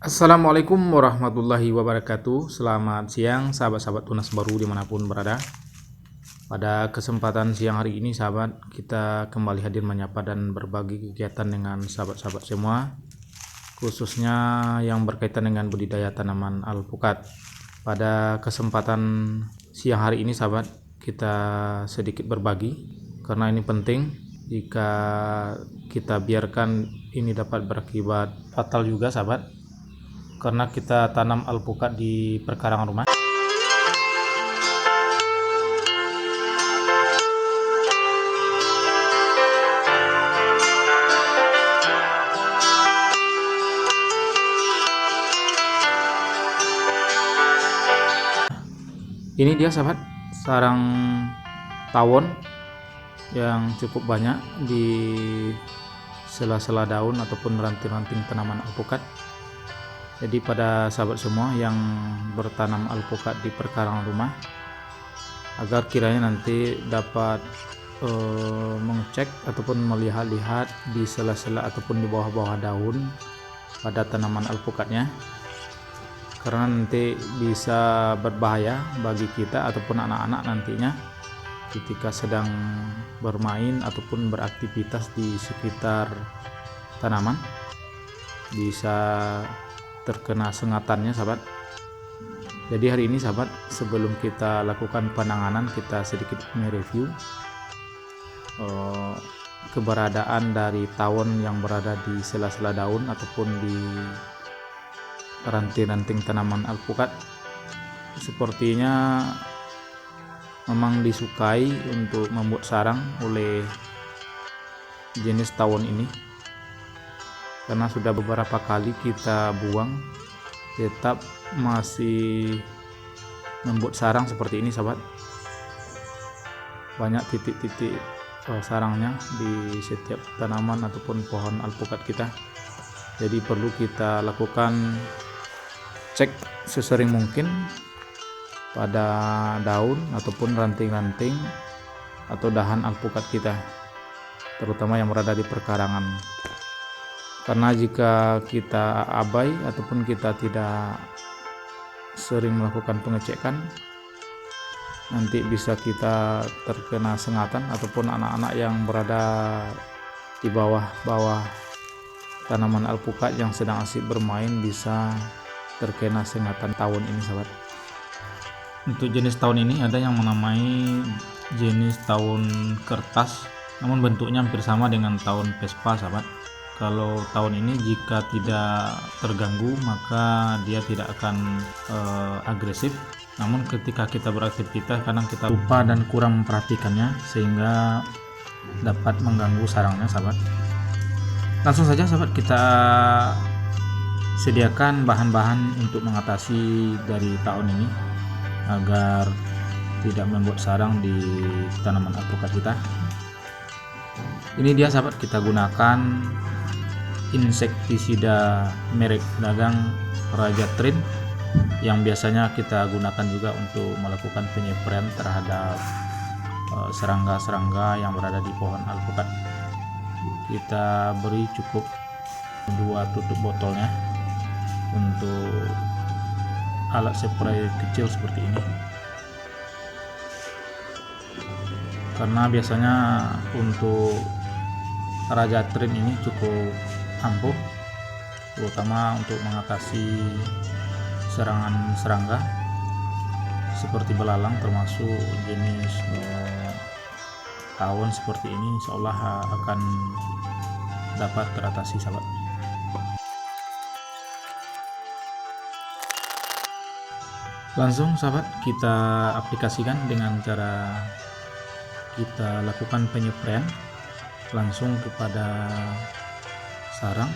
Assalamualaikum warahmatullahi wabarakatuh. Selamat siang sahabat-sahabat tunas baru dimanapun berada. Pada kesempatan siang hari ini sahabat, kita kembali hadir menyapa dan berbagi kegiatan dengan sahabat-sahabat semua, khususnya yang berkaitan dengan budidaya tanaman alpukat. Pada kesempatan siang hari ini sahabat, kita sedikit berbagi karena ini penting. Jika kita biarkan ini dapat berakibat fatal juga sahabat, karena kita tanam alpukat di perkarangan rumah. Ini dia sahabat, sarang tawon yang cukup banyak di sela-sela daun ataupun ranting-ranting tanaman alpukat. Jadi pada sahabat semua yang bertanam alpukat di perkarangan rumah, agar kiranya nanti dapat mengecek ataupun melihat-lihat di sela-sela ataupun di bawah-bawah daun pada tanaman alpukatnya, karena nanti bisa berbahaya bagi kita ataupun anak-anak nantinya ketika sedang bermain ataupun beraktivitas di sekitar tanaman, bisa terkena sengatannya sahabat. Jadi hari ini sahabat, sebelum kita lakukan penanganan, kita sedikit mereview keberadaan dari tawon yang berada di sela-sela daun ataupun di ranting-ranting tanaman alpukat. Sepertinya memang disukai untuk membuat sarang oleh jenis tawon ini, karena sudah beberapa kali kita buang tetap masih membuat sarang seperti ini sahabat. Banyak titik-titik sarangnya di setiap tanaman ataupun pohon alpukat kita. Jadi perlu kita lakukan cek sesering mungkin pada daun ataupun ranting-ranting atau dahan alpukat kita, terutama yang berada di perkarangan. Karena jika kita abai ataupun kita tidak sering melakukan pengecekan, nanti bisa kita terkena sengatan ataupun anak-anak yang berada di bawah-bawah tanaman alpukat yang sedang asik bermain bisa terkena sengatan tawon ini sahabat. Untuk jenis tawon ini ada yang menamai jenis tawon kertas, namun bentuknya hampir sama dengan tawon Vespa sahabat. Kalau tahun ini jika tidak terganggu maka dia tidak akan agresif. Namun ketika kita beraktivitas kadang kita lupa dan kurang memperhatikannya sehingga dapat mengganggu sarangnya sahabat. Langsung saja sahabat, kita sediakan bahan-bahan untuk mengatasi dari tahun ini agar tidak membuat sarang di tanaman alpukat kita. Ini dia sahabat, kita gunakan insektisida merek dagang Raja Trin yang biasanya kita gunakan juga untuk melakukan penyempraian terhadap serangga-serangga yang berada di pohon alpukat. Kita beri cukup 2 tutup botolnya untuk alat spray kecil seperti ini, karena biasanya untuk Raja Trin ini cukup ampuh, terutama untuk mengatasi serangan serangga seperti belalang, termasuk jenis tawon seperti ini, seolah akan dapat teratasi sahabat. Langsung sahabat, kita aplikasikan dengan cara kita lakukan penyempraian langsung kepada sarang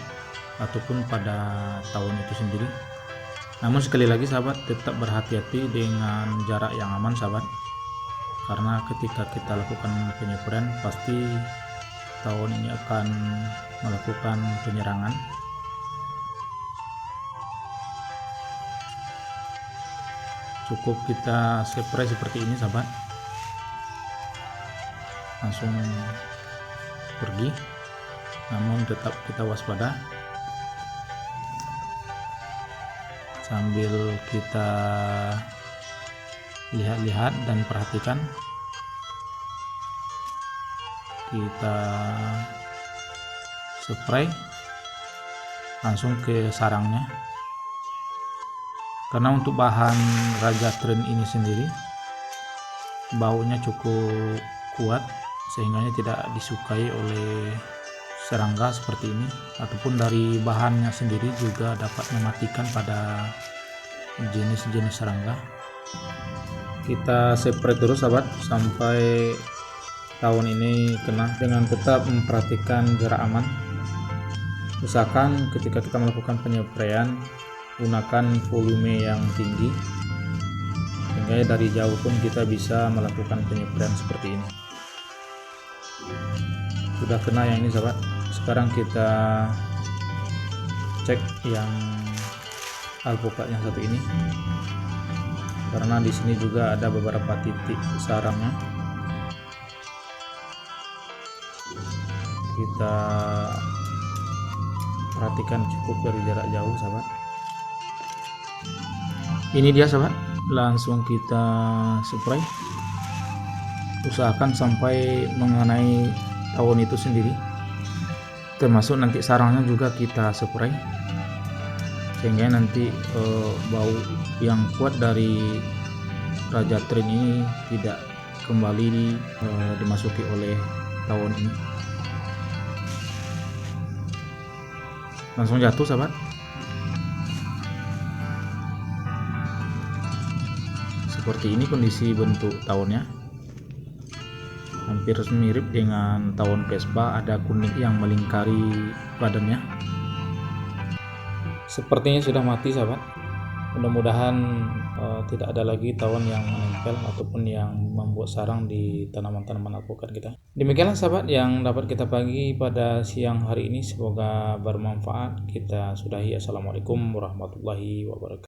ataupun pada tawon itu sendiri. Namun sekali lagi sahabat, tetap berhati-hati dengan jarak yang aman sahabat, karena ketika kita lakukan penyempraian pasti tawon ini akan melakukan penyerangan. Cukup kita spray seperti ini sahabat, langsung pergi, namun tetap kita waspada. sambil kita lihat-lihat dan perhatikan, kita spray langsung ke sarangnya. Karena untuk bahan Raja Tren ini sendiri baunya cukup kuat sehingga tidak disukai oleh serangga seperti ini, ataupun dari bahannya sendiri juga dapat mematikan pada jenis-jenis serangga. Kita spray terus sahabat sampai tawon ini kena, dengan tetap memperhatikan jarak aman. Usahakan ketika kita melakukan penysprayan gunakan volume yang tinggi sehingga dari jauh pun kita bisa melakukan penysprayan seperti ini. Sudah kena yang ini sahabat. Sekarang kita cek yang alpukat yang satu ini, karena di sini juga ada beberapa titik sarangnya. Kita perhatikan cukup dari jarak jauh sahabat. Ini dia sahabat, langsung kita spray. Usahakan sampai mengenai tawon itu sendiri, termasuk nanti sarangnya juga kita spray sehingga nanti bau yang kuat dari Raja Tren ini tidak kembali dimasuki oleh tawon ini. Langsung jatuh sahabat. Seperti ini kondisi bentuk tawonnya, hampir mirip dengan tawon Vespa, ada kuning yang melingkari badannya. Sepertinya sudah mati sahabat. Mudah-mudahan tidak ada lagi tawon yang menempel ataupun yang membuat sarang di tanaman-tanaman alpukat kita. Demikianlah sahabat yang dapat kita bagi pada siang hari ini, semoga bermanfaat. Kita sudahi. Assalamualaikum warahmatullahi wabarakatuh.